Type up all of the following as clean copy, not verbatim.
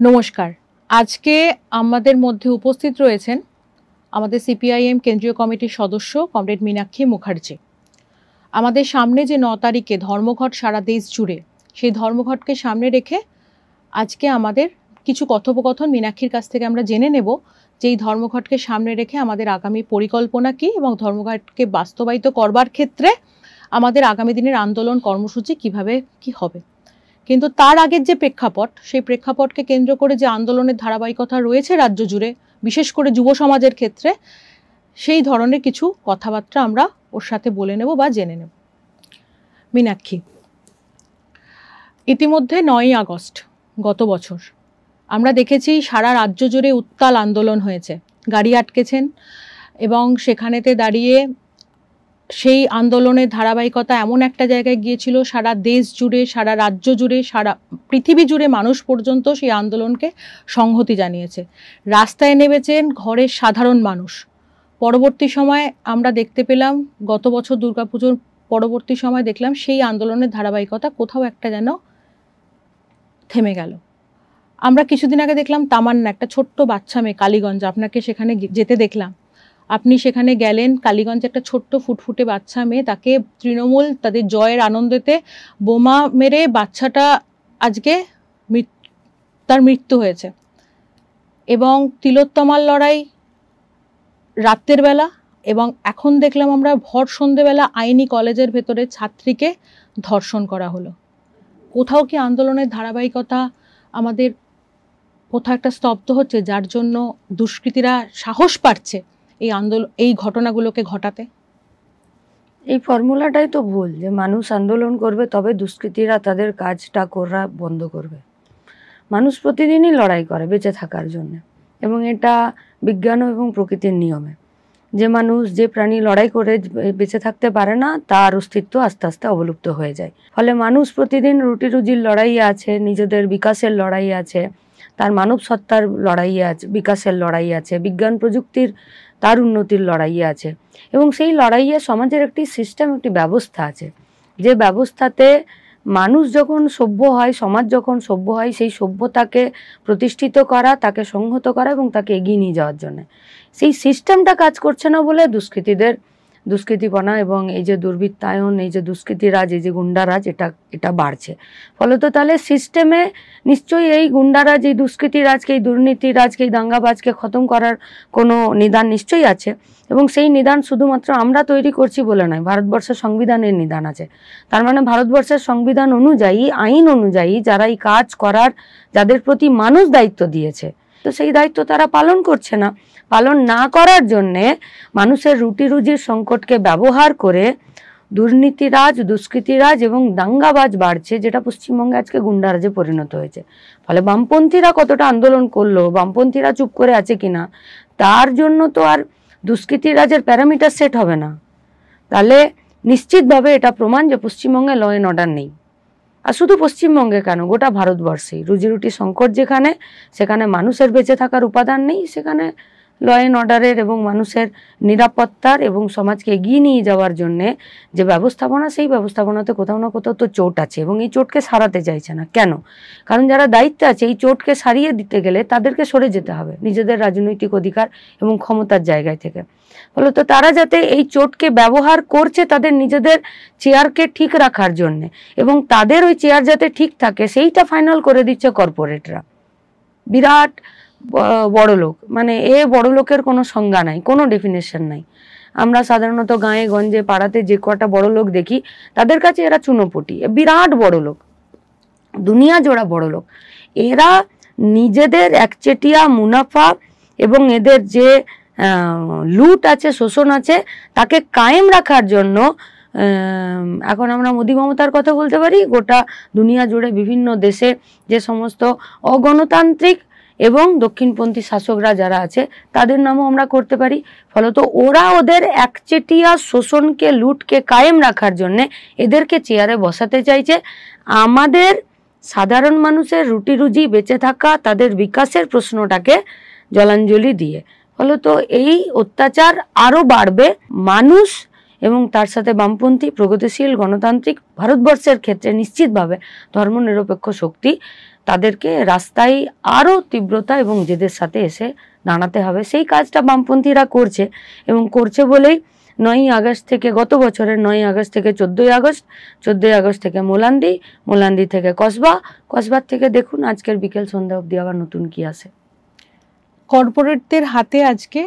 নমস্কার। আজকে আমাদের মধ্যে উপস্থিত রয়েছেন আমাদের সিপিআইএম কেন্দ্রীয় কমিটির সদস্য কমরেড মীনাক্ষী মুখার্জি। আমাদের সামনে যে 9 তারিখে ধর্মঘট সারা দেশ জুড়ে, সেই ধর্মঘটকে সামনে রেখে আজকে আমাদের কিছু কথোপকথন মীনাক্ষীর কাছ থেকে আমরা জেনে নেব যে এই ধর্মঘটকে সামনে রেখে আমাদের আগামী পরিকল্পনা কী এবং ধর্মঘটকে বাস্তবায়িত করবার ক্ষেত্রে আমাদের আগামী দিনের আন্দোলন কর্মসূচি কিভাবে কি হবে। কিন্তু তার আগের যে প্রেক্ষাপট, সেই প্রেক্ষাপটকে কেন্দ্র করে যে আন্দোলনের ধারাবাহিকতা রয়েছে রাজ্য জুড়ে, বিশেষ করে যুব সমাজের ক্ষেত্রে, সেই ধরনের কিছু কথাবার্তা আমরা ওর সাথে বলে নেব বা জেনে নেব। মীনাক্ষী, ইতিমধ্যে 9ই আগস্ট গত বছর আমরা দেখেছি সারা রাজ্য জুড়ে উত্তাল আন্দোলন হয়েছে, গাড়ি আটকেছেন এবং সেখানেতে দাঁড়িয়ে সেই আন্দোলনের ধারাবাহিকতা এমন একটা জায়গায় গিয়েছিল, সারা দেশ জুড়ে, সারা রাজ্য জুড়ে, সারা পৃথিবী জুড়ে মানুষ পর্যন্ত সেই আন্দোলনকে সংহতি জানিয়েছে। রাস্তায় নেমেছেন ঘরের সাধারণ মানুষ। পরবর্তী সময় আমরা দেখতে পেলাম, গত বছর দুর্গাপুজোর পরবর্তী সময় দেখলাম সেই আন্দোলনের ধারাবাহিকতা কোথাও একটা যেন থেমে গেল। আমরা কিছুদিন আগে দেখলাম তামান্না, একটা ছোট্ট বাচ্চা মেয়ে, কালীগঞ্জ, আপনাকে সেখানে যেতে দেখলাম। আপনি সেখানে গেলেন, কালীগঞ্জে একটা ছোট্ট ফুটফুটে বাচ্চা মেয়ে, তাকে তৃণমূল তাদের জয়ের আনন্দেতে বোমা মেরে বাচ্চাটা আজকে তার মৃত্যু হয়েছে। এবং তিলোত্তমার লড়াই রাতের বেলা, এবং এখন দেখলাম আমরা ভর সন্ধেবেলা আইনি কলেজের ভেতরে ছাত্রীকে ধর্ষণ করা হলো। কোথাও কি আন্দোলনের ধারাবাহিকতা আমাদের কোথাও একটা স্তব্ধ হচ্ছে, যার জন্য দুষ্কৃতীরা সাহস পাচ্ছে এই ঘটনাগুলোকে ঘটাতে? এই ফর্মুলাটাই তো ভুল, যে মানুষ আন্দোলন করবে তবে দুষ্কৃতীরা তাদের কাজটা করা বন্ধ করবে। মানুষ প্রতিদিনই লড়াই করে বেঁচে থাকার জন্য, এবং এটা বিজ্ঞান এবং প্রকৃতির নিয়মে। যে মানুষ, যে প্রাণী লড়াই করে বেঁচে থাকতে পারে না, তার অস্তিত্ব আস্তে আস্তে অবলুপ্ত হয়ে যায়। ফলে মানুষ প্রতিদিন রুটি রুজির লড়াই আছে, নিজেদের বিকাশের লড়াই আছে, তার মানব সত্তার লড়াই আছে, বিকাশের লড়াই আছে, বিজ্ঞান প্রযুক্তির তার উন্নতির লড়াই আছে। এবং সেই লড়াইয়ে সমাজের একটি সিস্টেম, একটি ব্যবস্থা আছে, যে ব্যবস্থাতে মানুষ যখন সভ্য হয়, সমাজ যখন সভ্য হয়, সেই সভ্যতাকে প্রতিষ্ঠিত করা, তাকে সংহত করা এবং তাকে এগিয়ে নিয়ে যাওয়ার জন্য সেই সিস্টেমটা কাজ করছে না বলে দুষ্কৃতিপনা এবং এই যে দুর্বৃত্তায়ন, এই যে দুষ্কৃতিরাজ, এই যে গুন্ডারাজ, এটা বাড়ছে। ফলত তাহলে সিস্টেমে নিশ্চয়ই এই গুন্ডারাজ, এই দুষ্কৃতিরাজকে, এই দুর্নীতিরাজকে, এই দাঙ্গাবাজকে খতম করার কোনো নিদান নিশ্চয়ই আছে। এবং সেই নিদান শুধুমাত্র আমরা তৈরি করছি বলে নয়, ভারতবর্ষের সংবিধানের নিদান আছে। তার মানে ভারতবর্ষের সংবিধান অনুযায়ী, আইন অনুযায়ী যারা এই কাজ করার, যাদের প্রতি মানুষ দায়িত্ব দিয়েছে, তো সেই দায়িত্ব তারা পালন করছে না। পালন না করার জন্যে মানুষের রুটি রুজির সংকটকে ব্যবহার করে দুর্নীতিরাজ, দুষ্কৃতিরাজ এবং দাঙ্গাবাজ বাড়ছে, যেটা পশ্চিমবঙ্গে আজকে গুন্ডারাজে পরিণত হয়েছে। ফলে বামপন্থীরা কতটা আন্দোলন করলো, বামপন্থীরা চুপ করে আছে কিনা, তার জন্য তো আর দুষ্কৃতিরাজের প্যারামিটার সেট হবে না। তাহলে নিশ্চিতভাবে এটা প্রমাণ যে পশ্চিমবঙ্গে ল অ্যান্ড অর্ডার নেই। আর শুধু পশ্চিমবঙ্গে কেন, গোটা ভারতবর্ষেই রুজি রুটি সংকট যেখানে, সেখানে মানুষের বেঁচে থাকার উপাদান নেই, সেখানে ল অ্যান্ড অর্ডারের এবং মানুষের নিরাপত্তার এবং সমাজকে এগিয়ে নিয়ে যাওয়ার জন্যে যে ব্যবস্থাপনা, সেই ব্যবস্থাপনাতে কোথাও না কোথাও তো চোট আছে, এবং এই চোটকে সারাতে চাইছে না। কেন? কারণ যারা দায়িত্বে আছে, এই চোটকে সারিয়ে দিতে গেলে তাদেরকে সরে যেতে হবে নিজেদের রাজনৈতিক অধিকার এবং ক্ষমতার জায়গায় থেকে। ফলত তারা যাতে এই চোটকে ব্যবহার করছে তাদের নিজেদের চেয়ারকে ঠিক রাখার জন্যে, এবং তাদের ওই চেয়ার যাতে ঠিক থাকে সেইটা ফাইনাল করে দিচ্ছে কর্পোরেটরা। বিরাট বড় লোক, মানে বড় লোকের কোনো সংজ্ঞা নাই, কোনো ডেফিনেশন নাই। আমরা সাধারণত গাঁয়ে গঞ্জে পাড়াতে যে কটা বড় লোক দেখি, তাদের কাছে এরা চুনোপুটি, বিরাট বড় লোক, দুনিয়া জোড়া বড় লোক। এরা নিজেদের একচেটিয়া মুনাফা এবং এদের যে লুট আছে, শোষণ আছে, তাকে কায়েম রাখার জন্য এখন আমরা মোদি মমতার কথা বলতে পারি, গোটা দুনিয়া জুড়ে বিভিন্ন দেশে যে সমস্ত অগণতান্ত্রিক এবং দক্ষিণপন্থী শাসকরা যারা আছে, তাদের নামও আমরা করতে পারি। ফলত ওরা ওদের একচেটিয়া শোষণকে, লুটকে কায়েম রাখার জন্যে এদেরকে চেয়ারে বসাতে চাইছে, আমাদের সাধারণ মানুষের রুটি রুজি, বেঁচে থাকা, তাদের বিকাশের প্রশ্নটাকে জলাঞ্জলি দিয়ে। ফলত এই অত্যাচার আরও বাড়বে। মানুষ এবং তার সাথে বামপন্থী, প্রগতিশীল, গণতান্ত্রিক ভারতবর্ষের ক্ষেত্রে নিশ্চিতভাবে ধর্মনিরপেক্ষ শক্তি তাদেরকে রাস্তায় আরও তীব্রতা এবং জেদের সাথে এসে দাঁড়াতে হবে। সেই কাজটা বামপন্থীরা করছে, এবং করছে বলেই 9ই আগস্ট থেকে, গত বছরের 9ই আগস্ট থেকে 14ই আগস্ট, 14ই আগস্ট থেকে মোলান্দি, মোলান্দি থেকে কসবা, কসবার থেকে দেখুন আজকের বিকেল সন্ধ্যা অবধি আবার নতুন কি আসে। কর্পোরেটদের হাতে আজকে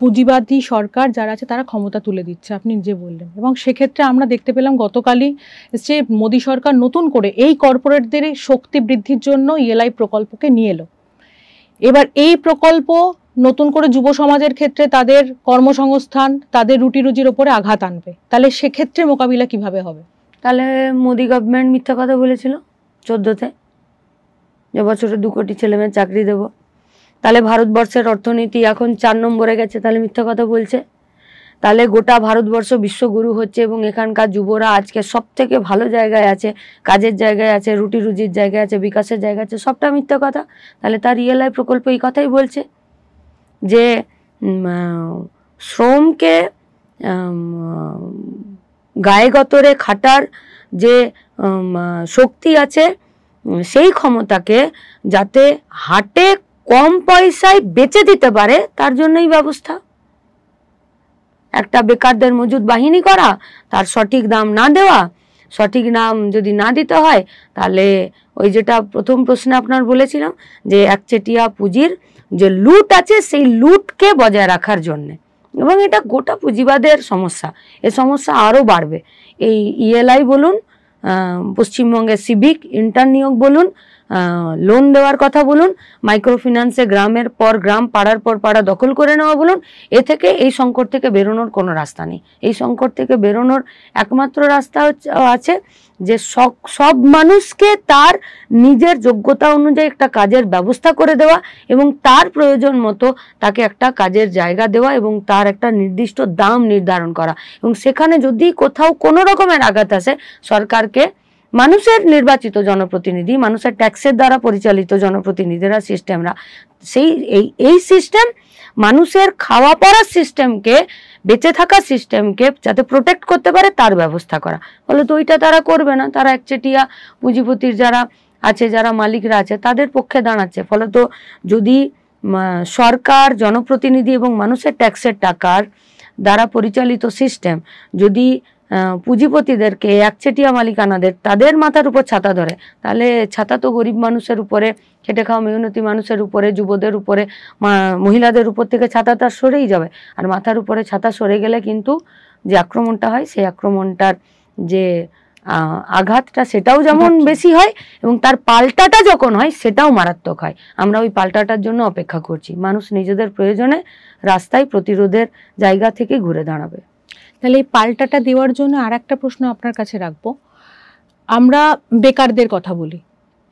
পুঁজিবাদী সরকার যারা আছে তারা ক্ষমতা তুলে দিচ্ছে, আপনি নিজে বললেন, এবং সেক্ষেত্রে আমরা দেখতে পেলাম গতকালই যে মোদী সরকার নতুন করে এই কর্পোরেটদের শক্তি বৃদ্ধির জন্য ইএলআই প্রকল্পকে নিয়ে এলো। এবার এই প্রকল্প নতুন করে যুব সমাজের ক্ষেত্রে তাদের কর্মসংস্থান, তাদের রুটি রুজির ওপরে আঘাত আনবে, তাহলে সেক্ষেত্রে মোকাবিলা কিভাবে হবে? তাহলে মোদী গভর্নমেন্ট মিথ্যা কথা বলেছিল 14তে, যে বছরে 2 কোটি ছেলে মেয়ে চাকরি দেব। তাহলে ভারতবর্ষের অর্থনীতি এখন 4 নম্বরে গেছে, তাহলে মিথ্যা কথা বলছে। তাহলে গোটা ভারতবর্ষ বিশ্বগুরু হচ্ছে এবং এখানকার যুবরা আজকে সব থেকে ভালো জায়গায় আছে, কাজের জায়গায় আছে, রুটি রুজির জায়গায় আছে, বিকাশের জায়গায় আছে, সবটা মিথ্যা কথা। তাহলে তার ইএলআই প্রকল্প এই কথাই বলছে যে শ্রমকে গায়ে গতরে খাটার যে শক্তি আছে, সেই ক্ষমতাকে যাতে হাটে কম পয়সায় বেচে দিতে পারে তার জন্যই ব্যবস্থা। একটা বেকারদের মজুদ বাহিনী করা, তার সঠিক দাম না দেওয়া, সঠিক দাম যদি না দিতে হয় তাহলে ওই যেটা প্রথম প্রশ্নে আপনার বলেছিলাম যে একচেটিয়া পুঁজির যে লুট আছে সেই লুটকে বজায় রাখার জন্যে, এবং এটা গোটা পুঁজিবাদের সমস্যা। এ সমস্যা আরও বাড়বে। এই ইএলআই বলুন, পশ্চিমবঙ্গের সিভিক ইন্টার্ন নিয়োগ বলুন, লোন দেওয়ার কথা বলুন, মাইক্রো ফিন্যান্সে গ্রামের পর গ্রাম, পাড়ার পর পাড়া দখল করে নেওয়া বলুন, এ থেকে এই সংকট থেকে বেরোনোর কোনো রাস্তা নেই। এই সংকট থেকে বেরোনোর একমাত্র রাস্তা আছে যে সব মানুষকে তার নিজের যোগ্যতা অনুযায়ী একটা কাজের ব্যবস্থা করে দেওয়া, এবং তার প্রয়োজন মতো তাকে একটা কাজের জায়গা দেওয়া, এবং তার একটা নির্দিষ্ট দাম নির্ধারণ করা। এবং সেখানে যদি কোথাও কোনো রকমের আঘাত আসে, সরকারকে মানুষের নির্বাচিত জনপ্রতিনিধি, মানুষের ট্যাক্সের দ্বারা পরিচালিত জনপ্রতিনিধিরা, সিস্টেমরা, এই সিস্টেম মানুষের খাওয়া পড়ার সিস্টেমকে, বেঁচে থাকার সিস্টেমকে যাতে প্রোটেক্ট করতে পারে তার ব্যবস্থা করা। ফলে তো ওইটা তারা করবে না, তারা একচেটিয়া পুঁজিপতির যারা আছে, যারা মালিকরা আছে, তাদের পক্ষে দাঁড়াচ্ছে। ফলে তো যদি সরকার, জনপ্রতিনিধি এবং মানুষের ট্যাক্সের টাকার দ্বারা পরিচালিত সিস্টেম যদি পুঁজিপতিদেরকে, একচেটিয়া মালিকানাদের, তাদের মাথার উপর ছাতা ধরে, তাহলে ছাতা তো গরিব মানুষের উপরে, খেটে খাওয়া মেহনতি মানুষের উপরে, যুবদের উপরে, মহিলাদের উপর থেকে ছাতা তার সরেই যাবে। আর মাথার উপরে ছাতা সরে গেলে কিন্তু যে আক্রমণটা হয়, সেই আক্রমণটার যে আঘাতটা সেটাও যেমন বেশি হয়, এবং তার পাল্টাটা যখন হয় সেটাও মারাত্মক হয়। আমরা ওই পাল্টাটার জন্য অপেক্ষা করছি। মানুষ নিজেদের প্রয়োজনে রাস্তায় প্রতিরোধের জায়গা থেকে ঘুরে দাঁড়াবে। তাহলে এই পাল্টাটা দেওয়ার জন্য আর একটা প্রশ্ন আপনার কাছে রাখবো। আমরা বেকারদের কথা বলি,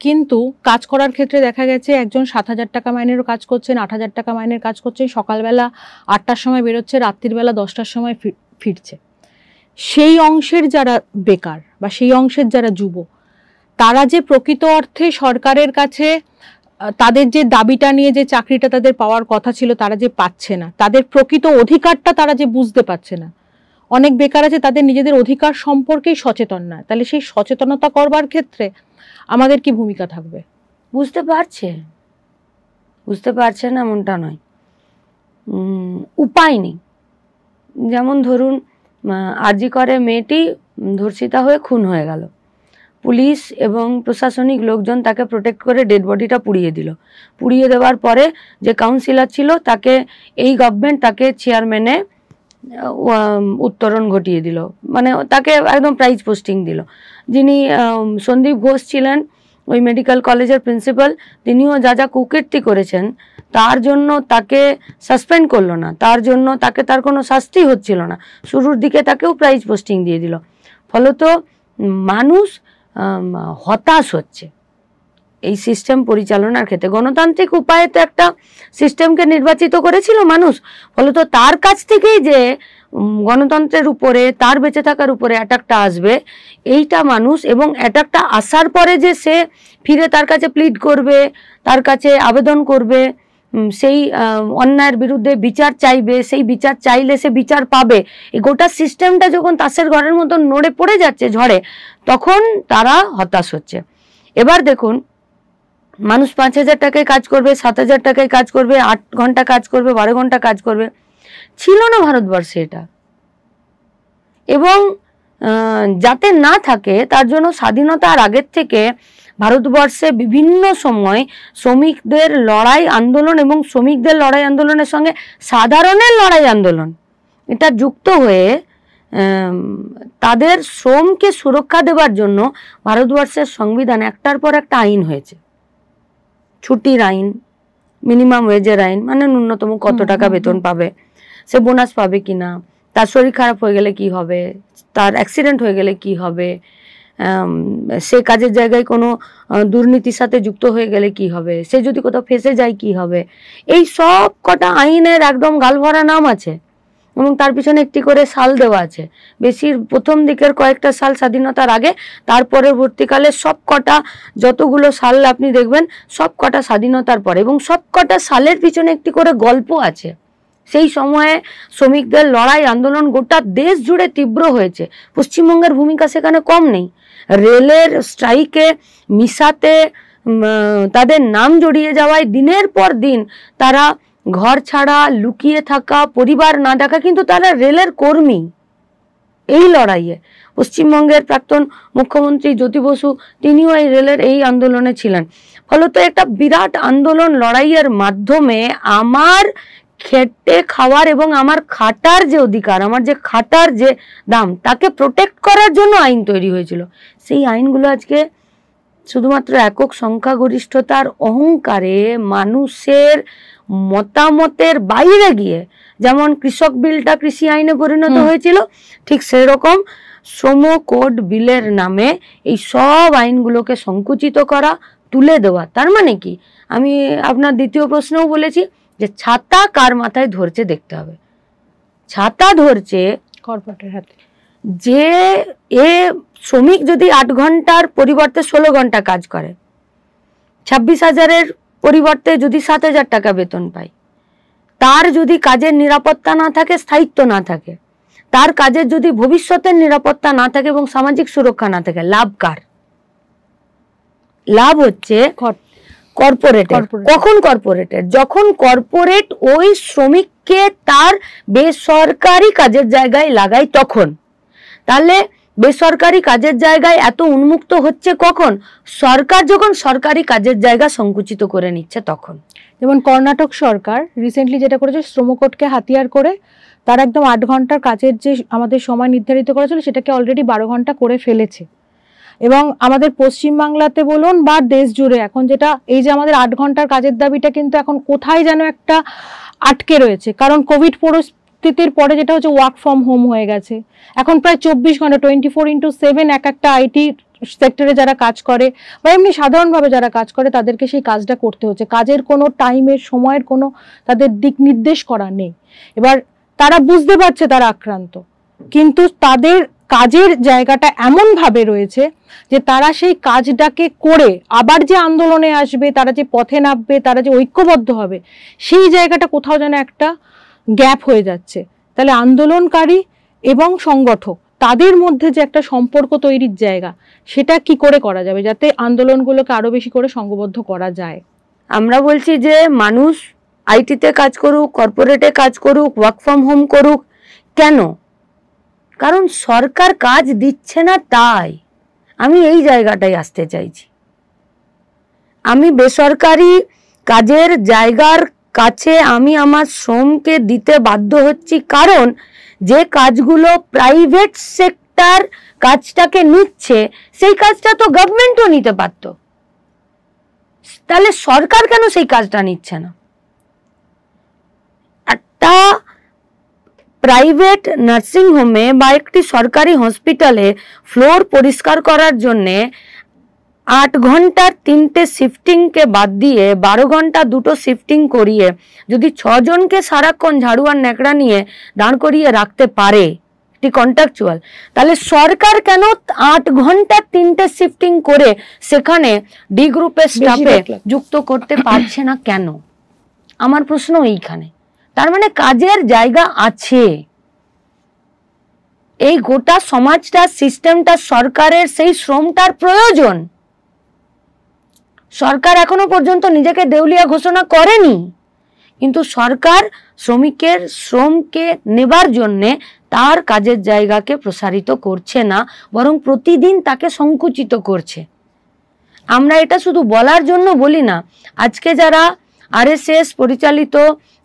কিন্তু কাজ করার ক্ষেত্রে দেখা গেছে একজন 7,000 টাকা মাইনেরও কাজ করছেন, 8,000 টাকা মাইনের কাজ করছেন, সকালবেলা 8টার সময় বেরোচ্ছে, রাত্রিবেলা 10টার সময় ফিরছে। সেই অংশের যারা বেকার বা সেই অংশের যারা যুব, তারা যে প্রকৃত অর্থে সরকারের কাছে তাদের যে দাবিটা নিয়ে যে চাকরিটা তাদের পাওয়ার কথা ছিল তারা যে পাচ্ছে না, তাদের প্রকৃত অধিকারটা তারা যে বুঝতে পারছে না। অনেক বেকার আছে তাদের নিজেদের অধিকার সম্পর্কেই সচেতন না, তাহলে সেই সচেতনতা করবার ক্ষেত্রে আমাদের কি ভূমিকা থাকবে? বুঝতে পারছে না এমনটা নয়, উপায় নেই। যেমন ধরুন আরজি করে মেয়েটি ধর্ষিতা হয়ে খুন হয়ে গেল, পুলিশ এবং প্রশাসনিক লোকজন তাকে প্রোটেক্ট করে ডেড বডিটা পুড়িয়ে দিল। পুড়িয়ে দেওয়ার পরে যে কাউন্সিলর ছিল তাকে এই গভর্নমেন্ট তাকে চেয়ারম্যানে উত্তরণ ঘটিয়ে দিল, মানে তাকে একদম প্রাইজ পোস্টিং দিল। যিনি সন্দীপ ঘোষ ছিলেন ওই মেডিকেল কলেজের প্রিন্সিপাল, তিনিও যা যা কুকীর্তি করেছেন তার জন্য তাকে সাসপেন্ড করলো না, তার জন্য তার কোনো শাস্তি হচ্ছিল না, শুরুর দিকে তাকেও প্রাইজ পোস্টিং দিয়ে দিল। ফলত মানুষ হতাশ হচ্ছে এই সিস্টেম পরিচালনার ক্ষেত্রে। গণতান্ত্রিক উপায়ে তো একটা সিস্টেমকে নির্বাচিত করেছিল মানুষ, ফলত তার কাছ থেকেই যে গণতন্ত্রের উপরে, তার বেঁচে থাকার উপরে অ্যাটাকটা আসবে, এইটা মানুষ, এবং অ্যাটাকটা আসার পরে যে সে ফিরে তার কাছে প্লিড করবে, তার কাছে আবেদন করবে, সেই অন্যায়ের বিরুদ্ধে বিচার চাইবে, সেই বিচার চাইলে সে বিচার পাবে, এই গোটা সিস্টেমটা যখন তাসের ঘরের মতো নড়ে পড়ে যাচ্ছে ঝড়ে, তখন তারা হতাশ হচ্ছে। এবার দেখুন মানুষ 5,000 টাকায় কাজ করবে, 7,000 টাকায় কাজ করবে, 8 ঘন্টা কাজ করবে, 12 ঘন্টা কাজ করবে। ছিল না ভারতবর্ষে এটা। এবং যাতে না থাকে তার জন্য স্বাধীনতার আগের থেকে ভারতবর্ষে বিভিন্ন সময় শ্রমিকদের লড়াই আন্দোলন এবং শ্রমিকদের লড়াই আন্দোলনের সঙ্গে সাধারণের লড়াই আন্দোলন এটা যুক্ত হয়ে তাদের শ্রমকে সুরক্ষা দেওয়ার জন্য ভারতবর্ষের সংবিধানে একটার পর একটা আইন হয়েছে। ছুটির আইন, মিনিমাম ওয়েজের আইন, মানে ন্যূনতম কত টাকা বেতন পাবে, সে বোনাস পাবে কিনা, তার শরীর খারাপ হয়ে গেলে কি হবে, তার অ্যাক্সিডেন্ট হয়ে গেলে কি হবে, সে কাজের জায়গায় কোনো দুর্নীতির সাথে যুক্ত হয়ে গেলে কি হবে, সে যদি কোথাও ফেঁসে যায় কি হবে, এই সব কটা আইনের একদম গালভরা নাম আছে এবং তার পিছনে একটি করে সাল দেওয়া আছে। বেশির প্রথম দিকের কয়েকটা সাল স্বাধীনতার আগে, তার পরবর্তীকালে সব কটা যতগুলো সাল আপনি দেখবেন সব কটা স্বাধীনতার পরে, এবং সব কটা সালের পিছনে একটি করে গল্প আছে। সেই সময়ে শ্রমিকদের লড়াই আন্দোলন গোটা দেশ জুড়ে তীব্র হয়েছে, পশ্চিমবঙ্গের ভূমিকা সেখানে কম নেই। রেলের স্ট্রাইকে মিশাতে তাদের নাম জড়িয়ে যাওয়ায় দিনের পর দিন তারা ঘর ছাড়া, লুকিয়ে থাকা, পরিবার না ডাকা, কিন্তু তারা রেলের কর্মী। এই লড়াইয়ে পশ্চিমবঙ্গের প্রাক্তন মুখ্যমন্ত্রী জ্যোতি বসু তিনিও এই রেলের এই আন্দোলনে ছিলেন। ফলত একটা বিরাট আন্দোলন লড়াইয়ের মাধ্যমে আমার খেটে খাওয়ার এবং আমার খাটার যে অধিকার, আমার যে খাটার যে দাম, তাকে প্রোটেক্ট করার জন্য আইন তৈরি হয়েছিল। সেই আইনগুলো আজকে শুধুমাত্র একক সংখ্যাগরিষ্ঠতার অহংকারে মানুষের মতামতের বাইরে গিয়ে, যেমন কৃষক বিলটা কৃষি আইনে পরিণত হয়েছিল, ঠিক সেরকম শ্রম কোড বিলের নামে এই সব আইনগুলোকে সংকুচিত করা, তুলে দেওয়া। তার মানে কি, আমি আপনার দ্বিতীয় প্রশ্নেও বলেছি যে ছাতা কার মাথায় ধরছে দেখতে হবে। ছাতা ধরছে কর্পোরেটের হাতে। যে এ শ্রমিক যদি 8 ঘন্টার পরিবর্তে 16 ঘন্টা কাজ করে, 26,000-এর পরিবর্তে যদি 7,000 টাকা বেতন পায়, তার যদি কাজের নিরাপত্তা না থাকে, স্থায়িত্ব না থাকে, তার কাজের যদি ভবিষ্যতের নিরাপত্তা না থাকে এবং সামাজিক সুরক্ষা না থাকে, লাভ কার? লাভ হচ্ছে কর্পোরেটের। কখন কর্পোরেটের? যখন কর্পোরেট ওই শ্রমিককে তার বেসরকারি কাজের জায়গায় লাগায় তখন। তাহলে বেসরকারি কাজের জায়গায় এত উন্মুক্ত হচ্ছে কখন? সরকার যখন সরকারি কাজের জায়গা সংকুচিত করে নিচ্ছে তখন। যেমন কর্ণাটক সরকার রিসেন্টলি যেটা করেছে, শ্রমকোডকে হাতিয়ার করে তার একদম 8 ঘন্টার কাজের যে আমাদের সময় নির্ধারিত করা ছিল সেটাকে অলরেডি 12 ঘন্টা করে ফেলেছে। এবং আমাদের পশ্চিমবাংলাতে বলুন বা দেশ জুড়ে এখন যেটা এই যে আমাদের 8 ঘন্টার কাজের দাবিটা কিন্তু এখন কোথায় যেন একটা আটকে রয়েছে। কারণ কোভিড পরিস্থিতির পরে যেটা হচ্ছে ওয়ার্ক ফ্রম হোম হয়ে গেছে। এখন প্রায় 24 ঘন্টা 24/7 এক একটা আইটি সেক্টরে যারা কাজ করে বা এমনি সাধারণভাবে যারা কাজ করে তাদেরকে সেই কাজটা করতে হচ্ছে। কাজের কোনো টাইমের, সময়ের কোনো তাদের দিক নির্দেশ করা নেই। এবার তারা বুঝতে পারছে তারা আক্রান্ত, কিন্তু তাদের কাজের জায়গাটা এমনভাবে রয়েছে যে তারা সেই কাজটাকে করে আবার যে আন্দোলনে আসবে, তারা যে পথে নামবে, তারা যে ঐক্যবদ্ধ হবে, সেই জায়গাটা কোথাও যেন একটা গ্যাপ হয়ে যাচ্ছে। তাহলে আন্দোলনকারী এবং সংগঠক তাদের মধ্যে যে একটা সম্পর্ক তৈরির জায়গা, সেটা কি করে করা যাবে যাতে আন্দোলনগুলোকে আরো বেশি করে সংঘবদ্ধ করা যায়? আমরা বলছি যে মানুষ আইটিতে কাজ করুক, কর্পোরেটে কাজ করুক, ওয়ার্ক ফ্রম হোম করুক, কেন? কারণ সরকার কাজ দিচ্ছে না, তাই আমি এই জায়গাটায় আসতে চাইছি। আমি বেসরকারি কাজের জায়গার কাছে আমি আমার শ্রমকে দিতে বাধ্য হচ্ছি, কারণ যে কাজগুলো প্রাইভেট সেক্টর কাজটাকে নিচ্ছে সেই কাজটা তো গভর্নমেন্টও নিতে পারত। তাহলে সরকার কেন সেই কাজটা নিচ্ছে না? একটা প্রাইভেট নার্সিং হোমে বা একটি সরকারি হসপিটালে ফ্লোর পরিষ্কার করার জন্যে 8 ঘন্টার 3টে শিফটিংকে বাদ দিয়ে 12 ঘন্টা 2টো শিফটিং করিয়ে যদি 6 জনকে সারাক্ষণ ঝাড়ু আর ন্যাকড়া নিয়ে দাঁড় করিয়ে রাখতে পারে একটি কন্ট্রাকচুয়াল, তাহলে সরকার কেন 8 ঘন্টার 3টে শিফটিং করে সেখানে ডি গ্রুপের স্টাফে যুক্ত করতে পারছে না কেন? আমার প্রশ্ন এইখানে। তার মানে কাজের জায়গা আছে, এই গোটা সমাজটা, সিস্টেমটা, সরকারের সেই শ্রমটার প্রয়োজন। সরকার এখনো পর্যন্ত নিজেকে দেউলিয়া ঘোষণা করেনি, কিন্তু সরকার শ্রমিকের শ্রমকে নেবার জন্যে তার কাজের জায়গাকে প্রসারিত করছে না, বরং প্রতিদিন তাকে সংকুচিত করছে। আমরা এটা শুধু বলার জন্য বলি না, আজকে যারা আরএসএস পরিচালিত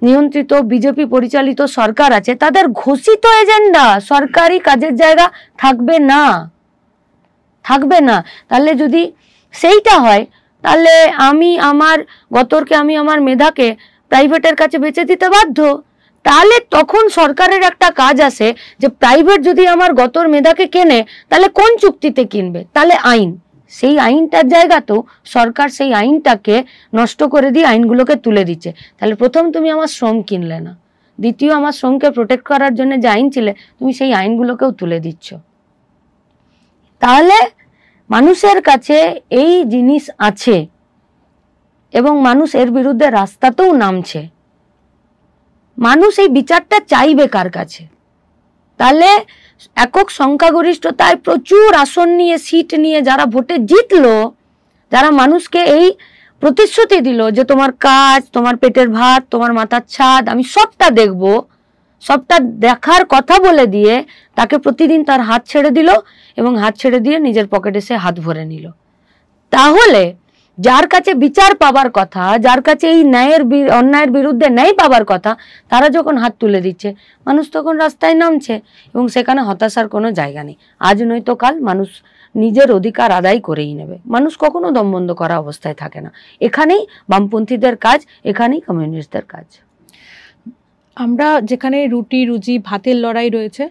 নিয়ন্ত্রিত বিজেপি পরিচালিত সরকার আছে, তাদের ঘোষিত এজেন্ডা সরকারি কাজের জায়গা থাকবে না, থাকবে না। তাহলে যদি সেইটা হয়, তাহলে আমি আমার গতরকে, আমি আমার মেধাকে প্রাইভেটের কাছে বেচে দিতে বাধ্য। তাহলে তখন সরকারের একটা কাজ আসে যে প্রাইভেট যদি আমার গতর মেধাকে কেনে, তাহলে কোন চুক্তিতে কিনবে? তাহলে আইন, সেই আইনটার জায়গা তো সরকার সেই আইনটাকে নষ্ট করে দিয়ে আইনগুলোকে তুলে দিচ্ছে। তাহলে প্রথম তুমি আমার শ্রম কিনলে না, দ্বিতীয় আমার শ্রমকে প্রোটেক্ট করার জন্য যে আইন ছিল তুমি সেই আইনগুলোকেও তুলে দিচ্ছ। তাহলে মানুষের কাছে এই জিনিস আছে এবং মানুষ এর বিরুদ্ধে রাস্তাতেও নামছে। মানুষ এই বিচারটা চাইবে কার কাছে? তাহলে একক সংখ্যাগরিষ্ঠতায় প্রচুর আসন নিয়ে, সিট নিয়ে যারা ভোটে জিতলো, যারা মানুষকে এই প্রতিশ্রুতি দিল যে তোমার কাজ, তোমার পেটের ভাত, তোমার মাথার ছাদ আমি সবটা দেখব, সবটা দেখার কথা বলে দিয়ে তাকে প্রতিদিন তার হাত ছেড়ে দিল এবং হাত ছেড়ে দিয়ে নিজের পকেটে সে হাত ভরে নিল। তাহলে যার কাছে বিচার পাবার কথা, যার কাছে এই অন্যায়ের বিরুদ্ধে ন্যায় পাবার কথা, তারা যখন হাত তুলে দিচ্ছে, মানুষ তখন রাস্তায় নামছে এবং সেখানে হতাশার কোনো জায়গা নেই। আজ নয়তো কাল মানুষ নিজের অধিকার আদায় করেই নেবে। মানুষ কখনো দমবন্ধ করা অবস্থায় থাকে না। এখানেই বামপন্থীদের কাজ, এখানেই কমিউনিস্টদের কাজ। আমরা যেখানে রুটি রুজি ভাতের লড়াই রয়েছে,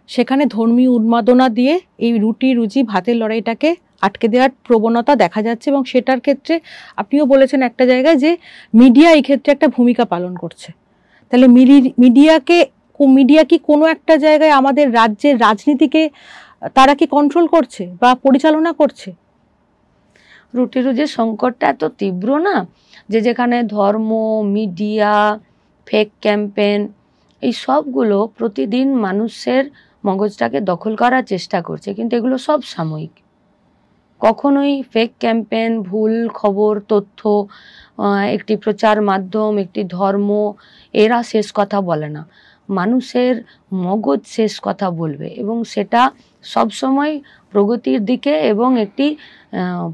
সেখানে ধর্মীয় উন্মাদনা দিয়ে এই রুটি রুজি ভাতের লড়াইটাকে আটকে দেওয়ার প্রবণতা দেখা যাচ্ছে। এবং সেটার ক্ষেত্রে আপনিও বলেছেন একটা জায়গায় যে মিডিয়া এই ক্ষেত্রে একটা ভূমিকা পালন করছে। তাহলে মিডিয়া কি কোনো একটা জায়গায় আমাদের রাজ্যের রাজনীতিকে তারা কি কন্ট্রোল করছে বা পরিচালনা করছে? রুটি রুজির সংকটটা এত তীব্র না, যে যেখানে ধর্ম, মিডিয়া, ফেক ক্যাম্পেন, এই সবগুলো প্রতিদিন মানুষের মগজটাকে দখল করার চেষ্টা করছে, কিন্তু এগুলো সব সাময়িক। কখনোই ফেক ক্যাম্পেন, ভুল খবর, তথ্য, একটি প্রচার মাধ্যম, একটি ধর্ম, এরা শেষ কথা বলে না। মানুষের মগজ শেষ কথা বলবে এবং সেটা সবসময় প্রগতির দিকে এবং একটি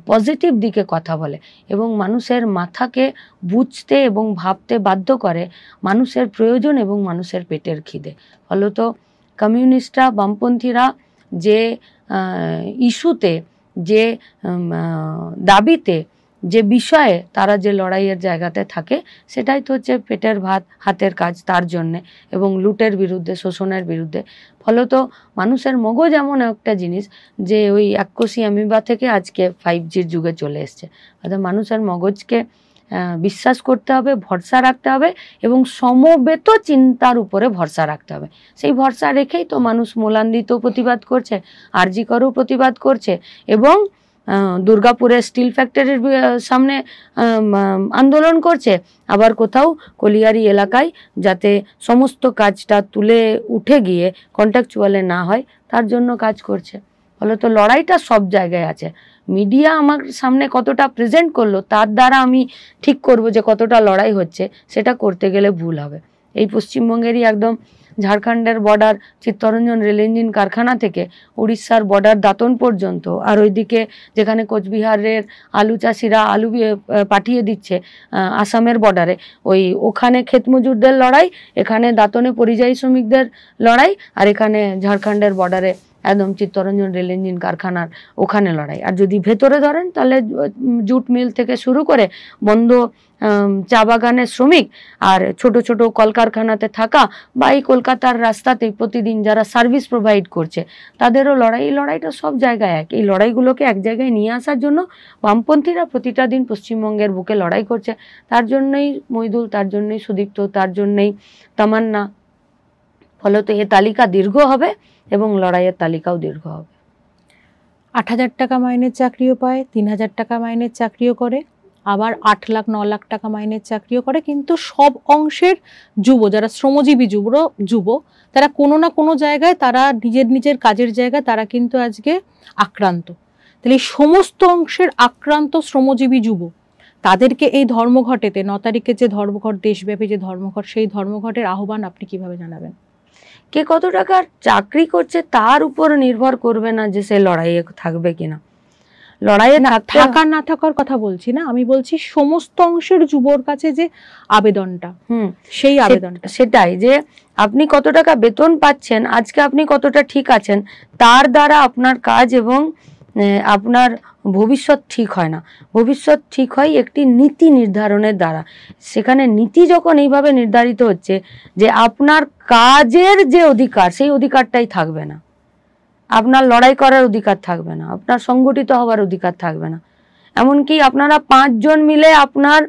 পজিটিভ দিকে কথা বলে এবং মানুষের মাথাকে বুঝতে এবং ভাবতে বাধ্য করে মানুষের প্রয়োজন এবং মানুষের পেটের খিদে। ফলত কমিউনিস্টরা, বামপন্থীরা যে ইস্যুতে, যে দাবিতে, যে বিষয়ে তারা যে লড়াইয়ের জায়গাতে থাকে, সেটাই তো হচ্ছে পেটের ভাত, হাতের কাজ, তার জন্যে এবং লুটের বিরুদ্ধে, শোষণের বিরুদ্ধে। ফলত মানুষের মগজ এমন একটা জিনিস যে ওই এককোষী অ্যামিবা থেকে আজকে 5Gর যুগে চলে এসছে। অর্থাৎ মানুষের মগজকে বিশ্বাস করতে হবে, ভরসা রাখতে হবে এবং সমবেত চিন্তার উপরে ভরসা রাখতে হবে। সেই ভরসা রেখেই তো মানুষ মোলান্দিতেও প্রতিবাদ করছে, আরজি করেও প্রতিবাদ করছে এবং দুর্গাপুরের স্টিল ফ্যাক্টরির সামনে আন্দোলন করছে, আবার কোথাও কলিয়ারি এলাকায় যাতে সমস্ত কাজটা তুলে উঠে গিয়ে কন্ট্রাকচুয়ালে না হয় তার জন্য কাজ করছে। ফলত লড়াইটা সব জায়গায় আছে। মিডিয়া আমার সামনে কতটা প্রেজেন্ট করলো তার দ্বারা আমি ঠিক করব যে কতটা লড়াই হচ্ছে, সেটা করতে গেলে ভুল হবে। এই পশ্চিমবঙ্গেরই একদম ঝাড়খণ্ডের বর্ডার চিত্তরঞ্জন রেল ইঞ্জিন কারখানা থেকে উড়িষ্যার বর্ডার দাঁতন পর্যন্ত, আর ওইদিকে যেখানে কোচবিহারের আলু চাষিরা আলু পাঠিয়ে দিচ্ছে আসামের বর্ডারে, ওখানে ক্ষেত মজুরদের লড়াই, এখানে দাঁতনে পরিযায়ী শ্রমিকদের লড়াই, আর এখানে ঝাড়খণ্ডের বর্ডারে একদম চিত্তরঞ্জন রেল ইঞ্জিন কারখানার ওখানে লড়াই। আর যদি ভেতরে ধরেন তাহলে জুট মিল থেকে শুরু করে বন্ধ চা বাগানের শ্রমিক আর ছোট ছোট কলকারখানাতে থাকা বা এই কলকাতার রাস্তাতে প্রতিদিন যারা সার্ভিস প্রোভাইড করছে তাদেরও লড়াই। এই লড়াইটা সব জায়গায় এক। এই লড়াইগুলোকে এক জায়গায় নিয়ে আসার জন্য বামপন্থীরা প্রতিটা দিন পশ্চিমবঙ্গের বুকে লড়াই করছে। তার জন্যই মইদুল, তার জন্যই সুদীপ্ত, তার জন্যই তামান্না। ফলত এ তালিকা দীর্ঘ হবে এবং লড়াইয়ের তালিকাও দীর্ঘ হবে। 8,000 টাকা মাইনের চাকরিও পায়, 3,000 টাকা মাইনের চাকরিও করে, আবার 8 লাখ 9 লাখ টাকা মাইনের চাকরিও করে। কিন্তু সব অংশের যারা শ্রমজীবী যুব তারা কোনো না কোনো জায়গায় তারা নিজের কাজের জায়গায় তারা কিন্তু আজকে আক্রান্ত। তাহলে সমস্ত অংশের আক্রান্ত শ্রমজীবী যুব তাদেরকে এই ধর্মঘটেতে 9 তারিখে যে ধর্মঘট, দেশব্যাপী যে ধর্মঘট, সেই ধর্মঘটের আহ্বান আপনি কিভাবে জানাবেন? কে কত টাকার চাকরি করছে তার উপর নির্ভর করবে না যে সে লড়াইয়ে থাকবে কিনা। লড়াইয়ে থাকার না থাকার কথা বলছি না, আমি বলছি সমস্ত অংশের যুবর কাছে যে আবেদনটা, সেই আবেদনটা সেটাই, যে আপনি কত টাকা বেতন পাচ্ছেন, আজকে আপনি কতটা ঠিক আছেন, তার দ্বারা আপনার কাজ এবং আপনার ভবিষ্যৎ ঠিক হয় না। ভবিষ্যৎ ঠিক হয় একটি নীতি নির্ধারণের দ্বারা। সেখানে নীতি যখন এইভাবে নির্ধারিত হচ্ছে যে আপনার কাজের যে অধিকার, সেই অধিকারটাই থাকবে না, আপনার লড়াই করার অধিকার থাকবে না, আপনার সংগঠিত হওয়ার অধিকার থাকবে না। এমনকি আপনারা 5 জন মিলে আপনার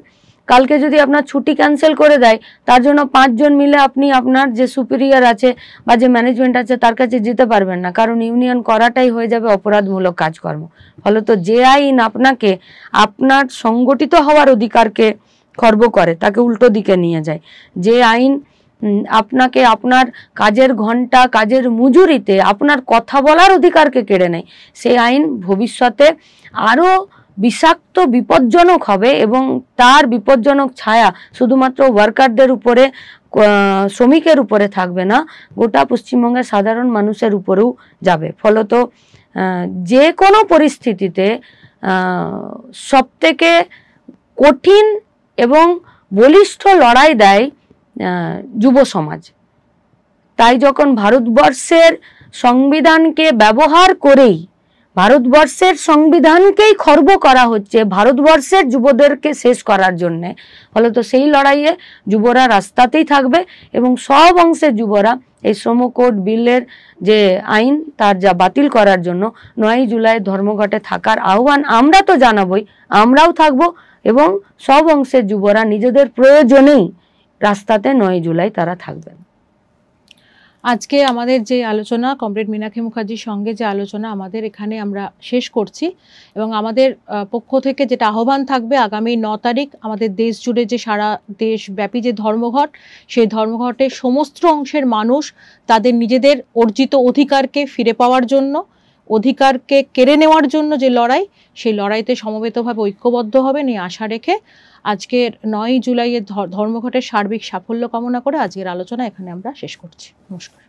কালকে যদি আপনার ছুটি ক্যান্সেল করে দেয়, তার জন্য 5 জন মিলে আপনি আপনার যে সুপিরিয়র আছে বা যে ম্যানেজমেন্ট আছে তার কাছে যেতে পারবেন না, কারণ ইউনিয়ন করাটাই হয়ে যাবে অপরাধমূলক কাজকর্ম। ফলত যে আইন আপনাকে আপনার সংগঠিত হওয়ার অধিকারকে খর্ব করে, তাকে উল্টো দিকে নিয়ে যায়, যে আইন আপনাকে আপনার কাজের ঘন্টা, কাজের মজুরিতে আপনার কথা বলার অধিকারকে কেড়ে নেয়, সেই আইন ভবিষ্যতে আরও বিষাক্ত, বিপজ্জনক হবে এবং তার বিপজ্জনক ছায়া শুধুমাত্র ওয়ার্কারদের উপরে, শ্রমিকের উপরে থাকবে না, গোটা পশ্চিমবঙ্গের সাধারণ মানুষের উপরেও যাবে। ফলত যে কোনো পরিস্থিতিতে সবথেকে কঠিন এবং বলিষ্ঠ লড়াই দেয় যুব সমাজ। তাই যখন ভারতবর্ষের সংবিধানকে ব্যবহার করেই, ভারতবর্ষের সংবিধানকেই খর্ব করা হচ্ছে ভারতবর্ষের যুবদেরকে শেষ করার জন্যে, ফলত সেই লড়াইয়ে যুবরা রাস্তাতেই থাকবে এবং সব অংশের যুবরা এই শ্রম কোড বিলের যে আইন, তার যা বাতিল করার জন্য 9 জুলাই ধর্মঘটে থাকার আহ্বান আমরা তো জানাবই, আমরাও থাকবো এবং সব অংশের যুবরা নিজেদের প্রয়োজনেই রাস্তাতে 9 জুলাই তারা থাকবেন। আজকে আমাদের যে আলোচনা, কমরেড মীনাক্ষী মুখার্জির সঙ্গে যে আলোচনা আমাদের এখানে আমরা শেষ করছি, এবং আমাদের পক্ষ থেকে যেটা আহ্বান থাকবে, আগামী 9 তারিখ আমাদের দেশ জুড়ে যে সারা দেশব্যাপী যে ধর্মঘট, সেই ধর্মঘটে সমস্ত অংশের মানুষ তাদের নিজেদের অর্জিত অধিকারকে ফিরে পাওয়ার জন্য, অধিকারকে কেড়ে নেওয়ার জন্য যে লড়াই, সেই লড়াইতে সমবেতভাবে ঐক্যবদ্ধ হবেন এই আশা রেখে আজকের 9 জুলাইয়ের ধর্মঘটের সার্বিক সাফল্য কামনা করে আজকের আলোচনা এখানে আমরা শেষ করছি। নমস্কার।